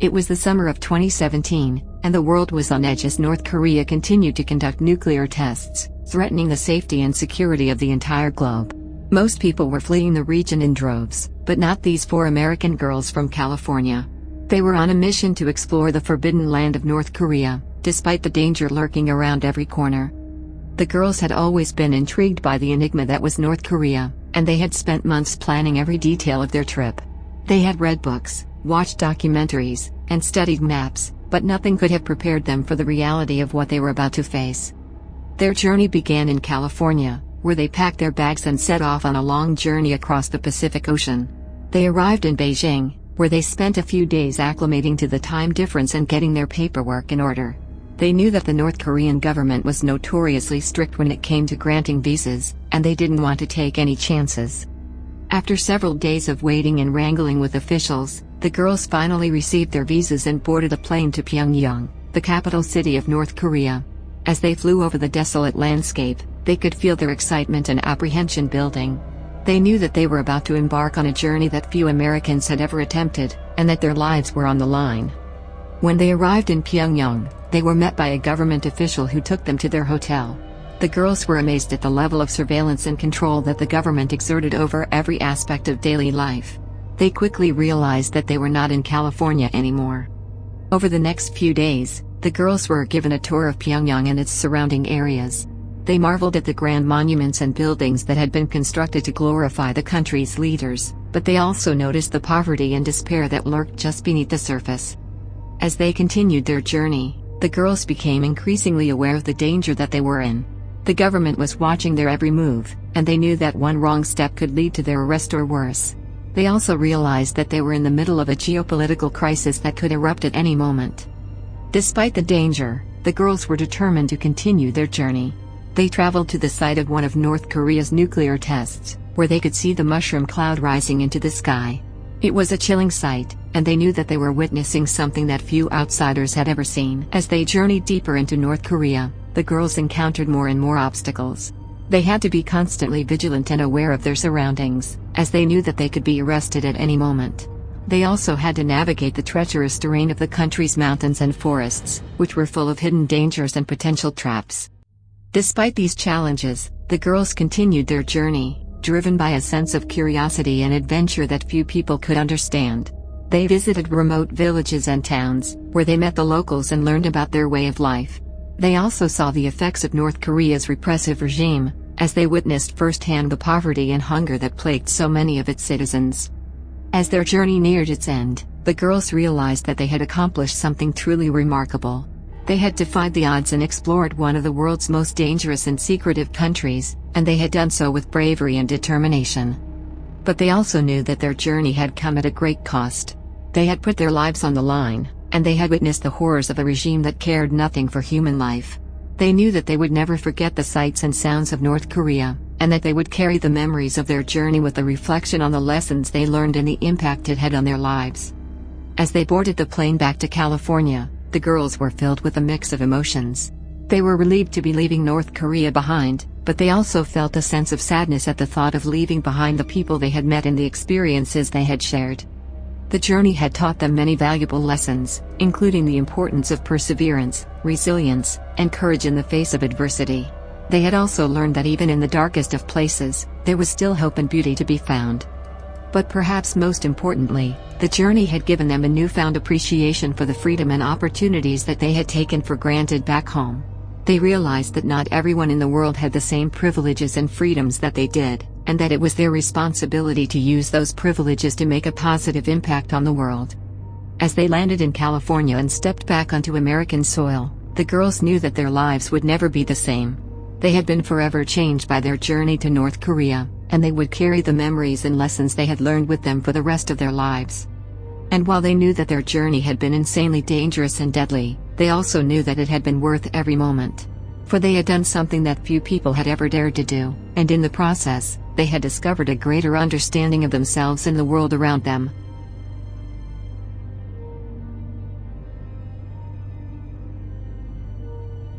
It was the summer of 2017, and the world was on edge as North Korea continued to conduct nuclear tests, threatening the safety and security of the entire globe. Most people were fleeing the region in droves, but not these 4 American girls from California. They were on a mission to explore the forbidden land of North Korea, despite the danger lurking around every corner. The girls had always been intrigued by the enigma that was North Korea, and they had spent months planning every detail of their trip. They had read books, watched documentaries, and studied maps, but nothing could have prepared them for the reality of what they were about to face. Their journey began in California, where they packed their bags and set off on a long journey across the Pacific Ocean. They arrived in Beijing, where they spent a few days acclimating to the time difference and getting their paperwork in order. They knew that the North Korean government was notoriously strict when it came to granting visas, and they didn't want to take any chances. After several days of waiting and wrangling with officials, the girls finally received their visas and boarded a plane to Pyongyang, the capital city of North Korea. As they flew over the desolate landscape, they could feel their excitement and apprehension building. They knew that they were about to embark on a journey that few Americans had ever attempted, and that their lives were on the line. When they arrived in Pyongyang, they were met by a government official who took them to their hotel. The girls were amazed at the level of surveillance and control that the government exerted over every aspect of daily life. They quickly realized that they were not in California anymore. Over the next few days, the girls were given a tour of Pyongyang and its surrounding areas. They marveled at the grand monuments and buildings that had been constructed to glorify the country's leaders, but they also noticed the poverty and despair that lurked just beneath the surface. As they continued their journey, the girls became increasingly aware of the danger that they were in. The government was watching their every move, and they knew that one wrong step could lead to their arrest or worse. They also realized that they were in the middle of a geopolitical crisis that could erupt at any moment. Despite the danger, the girls were determined to continue their journey. They traveled to the site of one of North Korea's nuclear tests, where they could see the mushroom cloud rising into the sky. It was a chilling sight, and they knew that they were witnessing something that few outsiders had ever seen. As they journeyed deeper into North Korea, the girls encountered more and more obstacles. They had to be constantly vigilant and aware of their surroundings, as they knew that they could be arrested at any moment. They also had to navigate the treacherous terrain of the country's mountains and forests, which were full of hidden dangers and potential traps. Despite these challenges, the girls continued their journey, driven by a sense of curiosity and adventure that few people could understand. They visited remote villages and towns, where they met the locals and learned about their way of life. They also saw the effects of North Korea's repressive regime, as they witnessed firsthand the poverty and hunger that plagued so many of its citizens. As their journey neared its end, the girls realized that they had accomplished something truly remarkable. They had defied the odds and explored one of the world's most dangerous and secretive countries, and they had done so with bravery and determination. But they also knew that their journey had come at a great cost. They had put their lives on the line, and they had witnessed the horrors of a regime that cared nothing for human life. They knew that they would never forget the sights and sounds of North Korea, and that they would carry the memories of their journey with a reflection on the lessons they learned and the impact it had on their lives. As they boarded the plane back to California, the girls were filled with a mix of emotions. They were relieved to be leaving North Korea behind, but they also felt a sense of sadness at the thought of leaving behind the people they had met and the experiences they had shared. The journey had taught them many valuable lessons, including the importance of perseverance, resilience, and courage in the face of adversity. They had also learned that even in the darkest of places, there was still hope and beauty to be found. But perhaps most importantly, the journey had given them a newfound appreciation for the freedom and opportunities that they had taken for granted back home. They realized that not everyone in the world had the same privileges and freedoms that they did, and that it was their responsibility to use those privileges to make a positive impact on the world. As they landed in California and stepped back onto American soil, the girls knew that their lives would never be the same. They had been forever changed by their journey to North Korea, and they would carry the memories and lessons they had learned with them for the rest of their lives. And while they knew that their journey had been insanely dangerous and deadly, they also knew that it had been worth every moment. For they had done something that few people had ever dared to do, and in the process, they had discovered a greater understanding of themselves and the world around them.